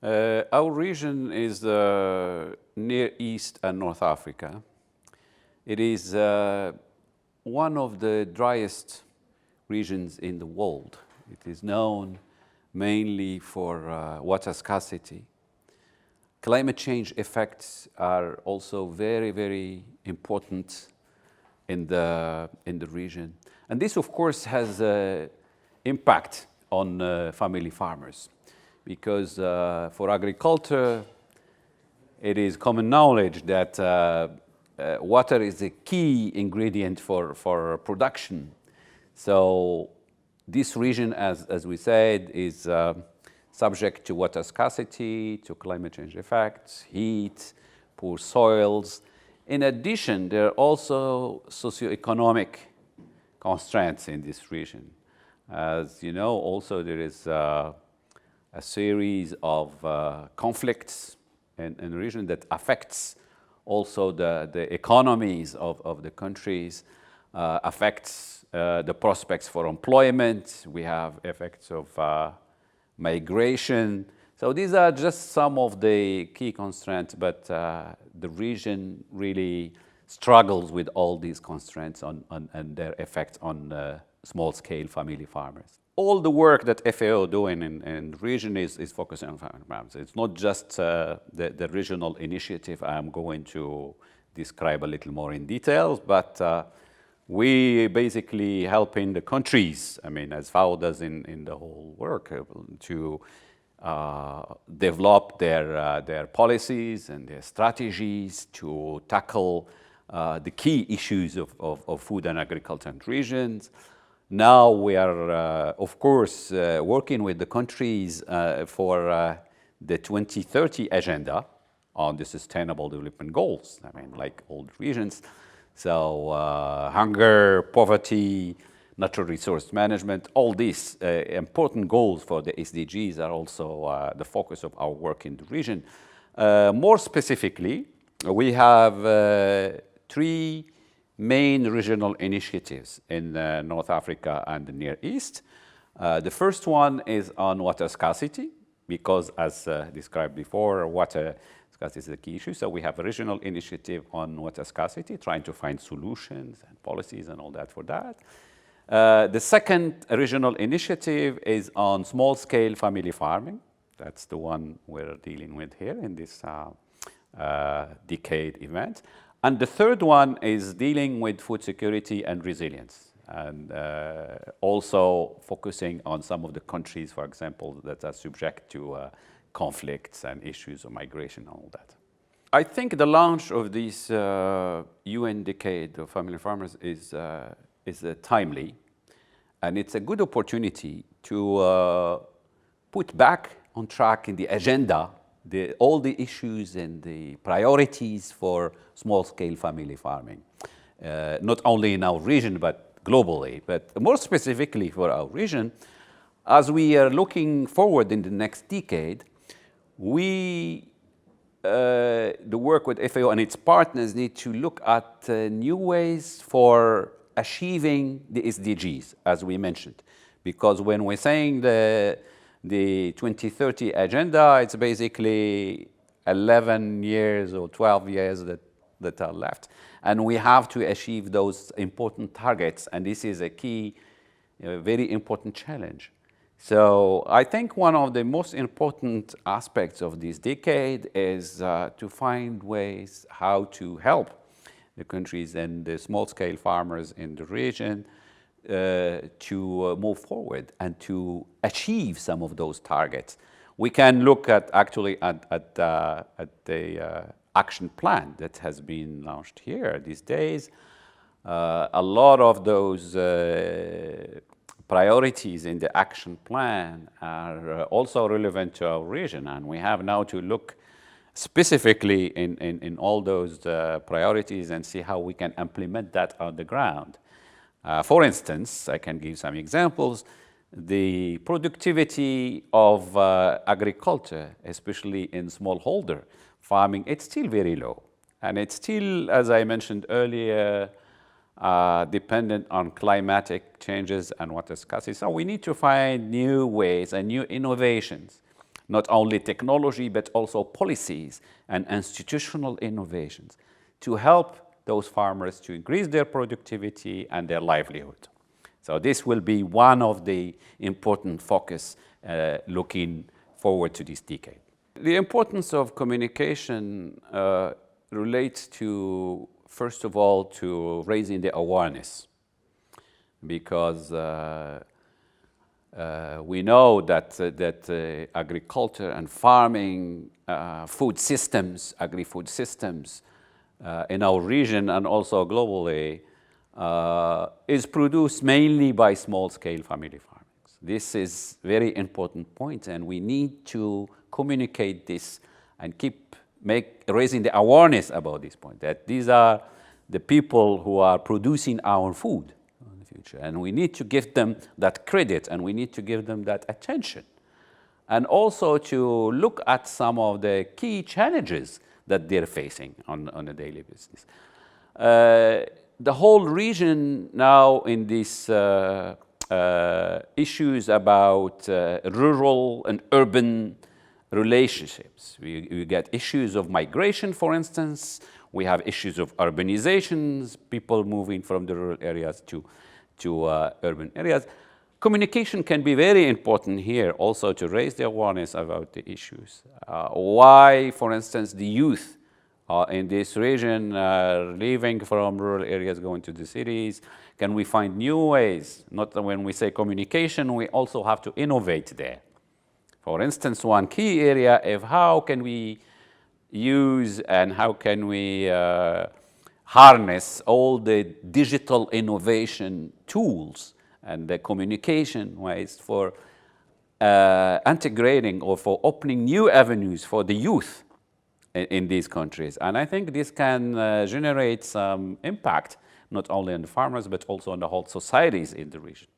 Our region is Near East and North Africa. It is one of the driest regions in the world. It is known mainly for water scarcity. Climate change effects are also very, very important in the region. And this, of course, has impact on family farmers, because for agriculture, it is common knowledge that water is a key ingredient for production. So this region, as we said, is subject to water scarcity, to climate change effects, heat, poor soils. In addition, there are also socioeconomic constraints in this region. As you know, also there is a series of conflicts in the region that affects also the economies of the countries, affects the prospects for employment. We have effects of migration. So these are just some of the key constraints, but the region really struggles with all these constraints and their effects on small-scale family farmers. All the work that FAO doing in the region is focusing on family farmers. It's not just the regional initiative I'm going to describe a little more in details, but we basically helping the countries, I mean, as FAO does in the whole work, to develop their policies and their strategies to tackle the key issues of food and agriculture in regions. Now we are, of course, working with the countries for the 2030 agenda on the Sustainable Development Goals, I mean, like all the regions. So hunger, poverty, natural resource management, all these important goals for the SDGs are also the focus of our work in the region. More specifically, we have three main regional initiatives in North Africa and the Near East. The first one is on water scarcity, because as described before, water scarcity is the key issue. So we have a regional initiative on water scarcity, trying to find solutions and policies and all that for that. The second regional initiative is on small-scale family farming. That's the one we're dealing with here in this decade event. And the third one is dealing with food security and resilience, and also focusing on some of the countries, for example, that are subject to conflicts and issues of migration and all that. I think the launch of this UN Decade of Family Farmers is timely, and it's a good opportunity to put back on track in the agenda all the issues and the priorities for small-scale family farming, not only in our region, but globally. But more specifically for our region, as we are looking forward in the next decade, the work with FAO and its partners need to look at new ways for achieving the SDGs, as we mentioned. Because when we're saying the 2030 agenda, it's basically 11 years or 12 years that are left. And we have to achieve those important targets. And this is a key, very important challenge. So I think one of the most important aspects of this decade is to find ways how to help the countries and the small-scale farmers in the region to move forward and to achieve some of those targets. We can look at actually at the action plan that has been launched here these days. A lot of those priorities in the action plan are also relevant to our region, and we have now to look specifically in all those priorities and see how we can implement that on the ground. For instance, I can give some examples. The productivity of agriculture, especially in smallholder farming, it's still very low. And it's still, as I mentioned earlier, dependent on climatic changes and water scarcity. So we need to find new ways and new innovations not only technology, but also policies and institutional innovations to help those farmers to increase their productivity and their livelihood. So this will be one of the important focus looking forward to this decade. The importance of communication relates to, first of all, to raising the awareness, because we know that agriculture and farming, food systems, agri-food systems in our region and also globally is produced mainly by small-scale family farming. This is a very important point, and we need to communicate this and keep raising the awareness about this point, that these are the people who are producing our food in the future, and we need to give them that credit, and we need to give them that attention, and also to look at some of the key challenges that they're facing on a daily basis. The whole region now in these issues about rural and urban relationships. We get issues of migration, for instance. We have issues of urbanizations, people moving from the rural areas to urban areas. Communication can be very important here also to raise the awareness about the issues. Why, for instance, the youth in this region leaving from rural areas, going to the cities? Can we find new ways? Not when we say communication, we also have to innovate there. For instance, one key area of how can we use and how can we harness all the digital innovation tools and the communication ways for integrating or for opening new avenues for the youth in these countries. And I think this can generate some impact, not only on the farmers, but also on the whole societies in the region.